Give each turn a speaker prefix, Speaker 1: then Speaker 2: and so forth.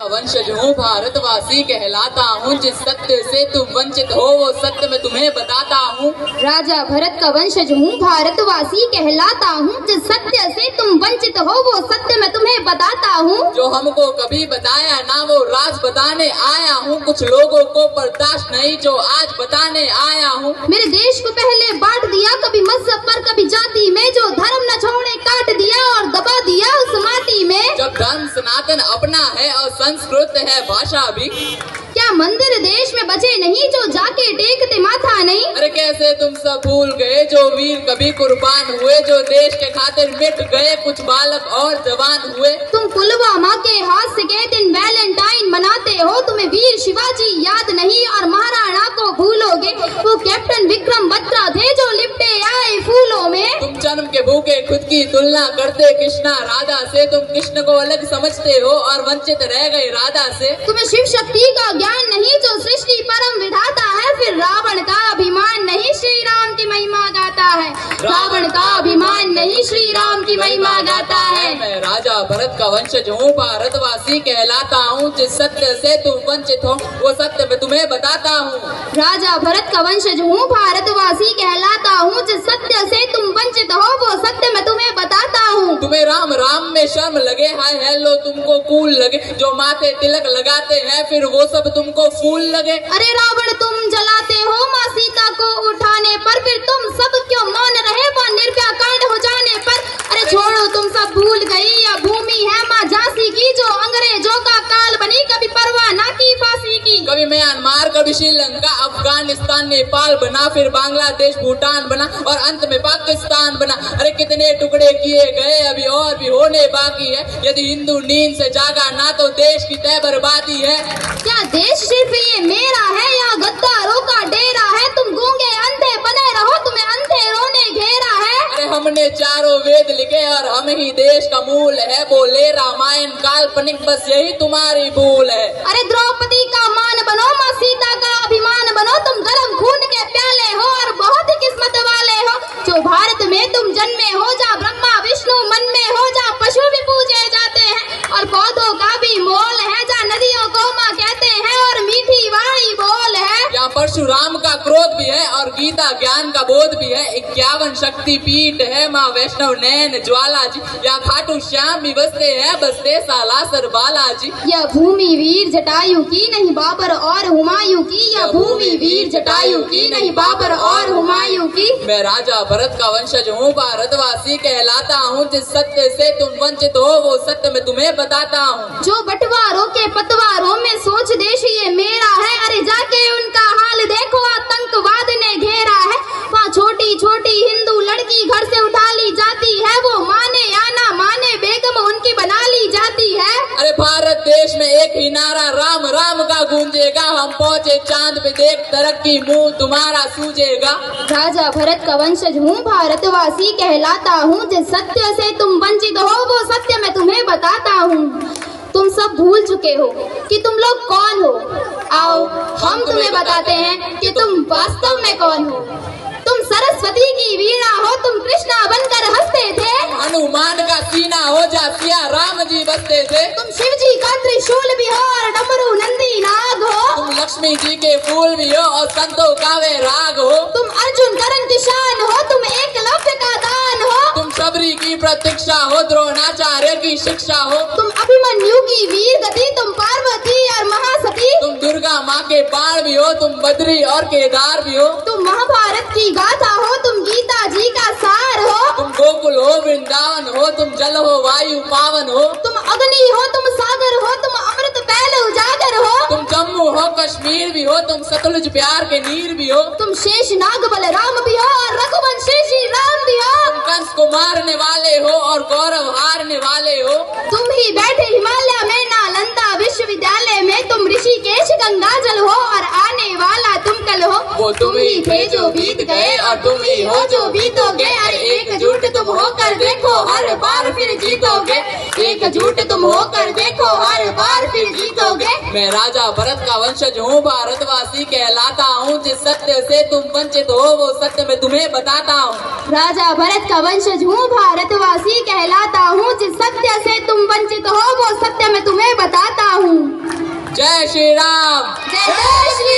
Speaker 1: वंशज हूँ, भारतवासी कहलाता हूँ। जिस सत्य से तुम वंचित हो वो सत्य मैं तुम्हें बताता हूँ।
Speaker 2: राजा भरत का वंशज हूँ, भारतवासी कहलाता हूँ। जिस सत्य से तुम वंचित हो वो सत्य मैं तुम्हें बताता हूँ।
Speaker 1: जो हमको कभी बताया ना वो राज बताने आया हूँ। कुछ लोगों को बर्दाश्त नहीं जो आज बताने आया हूँ।
Speaker 2: मेरे देश को पहले बांट दिया, कभी मजहब पर कभी जाति में। जो धर्म न छोड़े काट दिया और दबा दिया उस माटी में।
Speaker 1: जब धर्म सनातन अपना है और संस्कृत है भाषा भी।
Speaker 2: क्या मंदिर देश में बचे नहीं जो जाके टेकते माथा नहीं।
Speaker 1: अरे कैसे तुम सब भूल गए जो वीर कभी कुर्बान हुए। जो देश के खातिर मिट गए कुछ बालक और जवान हुए।
Speaker 2: तुम पुलवामा के हादसे के दिन वैलेंटाइन मनाते हो। तुम्हें वीर शिवाजी याद नहीं और महाराणा को भूलोगे। वो कैप्टन विक्रम बत्रा थे जो लिपटे आए फूलों में।
Speaker 1: तुम जन्म के भूखे खुद की तुलना करते कृष्णा राधा से। तुम कृष्ण को अलग समझते हो और वंचित रह गए राधा से।
Speaker 2: तुम्हें शिव शक्ति का ज्ञान नहीं जो सृष्टि परम विधाता है। फिर रावण का अभिमान नहीं श्री राम की महिमा गाता है। रावण का अभिमान नहीं श्री राम की महिमा गाता है।
Speaker 1: मैं राजा भरत का वंशज हूँ, भारतवासी कहलाता हूँ। जिस सत्य से तुम वंचित हो वो सत्य मैं तुम्हें बताता हूँ।
Speaker 2: राजा भरत का वंशज हूँ, भारतवासी कहलाता हूँ। जिस सत्य से तुम वंचित हो वो सत्य मैं तुम्हें बताता हूँ।
Speaker 1: तुम्हें राम राम में शर्म लगे, हाय हेलो तुमको कूल लगे। जो माथे तिलक लगाते हैं फिर वो सब तुमको फूल लगे।
Speaker 2: अरे रावण तुम जलाते हो माँ सीता को उठाने पर। फिर तुम सब क्यों मौन रहे वहाँ निर्भया कांड हो जाने पर। अरे छोड़ो तुम सब भूल गई या भूमि है माँ झांसी की। जो अंग्रेजों का काल बनी कभी परवाह ना की फांसी की।
Speaker 1: कभी म्यांमार कभी श्रीलंका अफगानिस्तान नेपाल बना। फिर बांग्लादेश भूटान बना और अंत में पाकिस्तान बना। अरे कितने टुकड़े किए गए अभी और भी होने बाकी है। यदि हिंदू नींद से जागा ना तो देश की तय बर्बादी है।
Speaker 2: क्या देश सिर्फ ये मेरा है या गद्दारों का डेरा है। तुम गूंगे अंधे बने रहो तुम्हें अंधेरों ने घेरा है।
Speaker 1: अरे हमने चारों वेद लिखे और हम ही देश का मूल है। बोले रामायण काल्पनिक बस यही तुम्हारी भूल है।
Speaker 2: अरे द्रौपदी का मान बनो माँ सीता का अभिमान बनो। तुम गर्म खून के प्याले हो और बहुत ही किस्मत वाले हो। जो भारत में तुम जन्मे हो जहाँ ब्रह्मा विष्णु मन में हो। जहाँ पशु भी पूजे जाते हैं और पौधों का भी मोल है। जहाँ नदियों को माँ कहते हैं और मीठी वाणी बोल है।
Speaker 1: यहाँ परशुराम का क्रोध भी है और गीता ज्ञान का बोध भी है। 51 शक्ति पीठ है माँ वैष्णव नैन ज्वाला जी। यहाँ खाटू श्याम भी बसते हैं बसते सालासर बालाजी।
Speaker 2: यह भूमि वीर जटायु की नहीं बाबर और हुमायूं की। यह भूमि वीर जटायु की नहीं बाबर और हुमायूं की।
Speaker 1: मैं राजा भरत का वंशज हूँ, भारतवासी कहलाता हूँ। जिस सत्य से तुम वंचित हो वो सत्य मैं तुम्हें बताता हूँ।
Speaker 2: जो बंटवारों के पतवारों में सोच देश ये मेरा है। अरे जाके उनका हाल देखो आतंकवाद ने घेरा है। वहाँ छोटी छोटी हिंदू लड़की घर से उठा ली जाती है। वो माने या ना माने बेगम उनकी बना ली जाती है।
Speaker 1: अरे भारत देश में एक ही नारा राम राम का गूंजेगा। हम पहुँचे चांद पे देख तरक्की मुंह तुम्हारा सूझेगा।
Speaker 2: राजा भरत का वंशज हूँ, भारतवासी कहलाता हूँ। जिस सत्य से तुम वंचित हो वो सत्य मैं तुम्हें बताता हूँ। तुम सब भूल चुके हो कि तुम लोग कौन हो। आओ हम तुम्हें बताते हैं कि तुम वास्तव में कौन हो। तुम सरस्वती की वीणा हो, तुम कृष्णा बनकर हंसते थे।
Speaker 1: हनुमान का सीना हो जा सिया राम जी बसते थे।
Speaker 2: तुम शिव जी का त्रिशूल भी हो और डमरू नंदी नाग हो।
Speaker 1: तुम लक्ष्मी जी के फूल भी हो और संतों का वे राग हो।
Speaker 2: तुम अर्जुन करण की शान हो, तुम एकलव्य का दान हो।
Speaker 1: तुम सबरी की प्रतीक्षा हो, द्रोणाचार्य की शिक्षा हो।
Speaker 2: तुम अभिमन्यु की वीर गति, तुम पार्वती और महासती।
Speaker 1: तुम दुर्गा माँ के बाण भी हो, तुम बद्री और केदार भी हो।
Speaker 2: तुम महाभारत की गाथा हो, तुम गीता जी का सार हो।
Speaker 1: तुम गोकुल हो वृंदावन हो, तुम जल हो वायु पावन हो।
Speaker 2: तुम अग्नि हो, तुम सागर हो, तुम अमृत पहले उजागर हो।
Speaker 1: तुम जम्मू हो कश्मीर भी हो, तुम सतलुज प्यार के नीर भी हो।
Speaker 2: तुम शेष नाग बलराम भी हो और रघुवंशी श्री राम भी हो।
Speaker 1: तुम कंस को मारने वाले हो और गौरव हारने वाले हो।
Speaker 2: तुम ही बैठे हिमालय में नालंदा विश्वविद्यालय में। तुम ऋषिकेश गंगा जल हो और आने वाला तुम कल हो।
Speaker 1: वो तुम ही थे जो बीत गए और तुम ही हो जो बीतोगे। अरे एकजुट तुम होकर देखो हर बार फिर जीतोगे। एकजुट तुम होकर देखो हर बार फिर जीतोगे। मैं राजा भरत का वंशज हूँ, भारतवासी कहलाता हूँ। जिस सत्य से तुम वंचित हो वो सत्य मैं तुम्हें बताता हूँ।
Speaker 2: राजा भरत का वंशज हूँ, भारतवासी कहलाता हूँ। जिस सत्य से तुम वंचित हो वो सत्य मैं तुम्हें बताता हूँ।
Speaker 1: जय श्री राम।
Speaker 2: जय श्री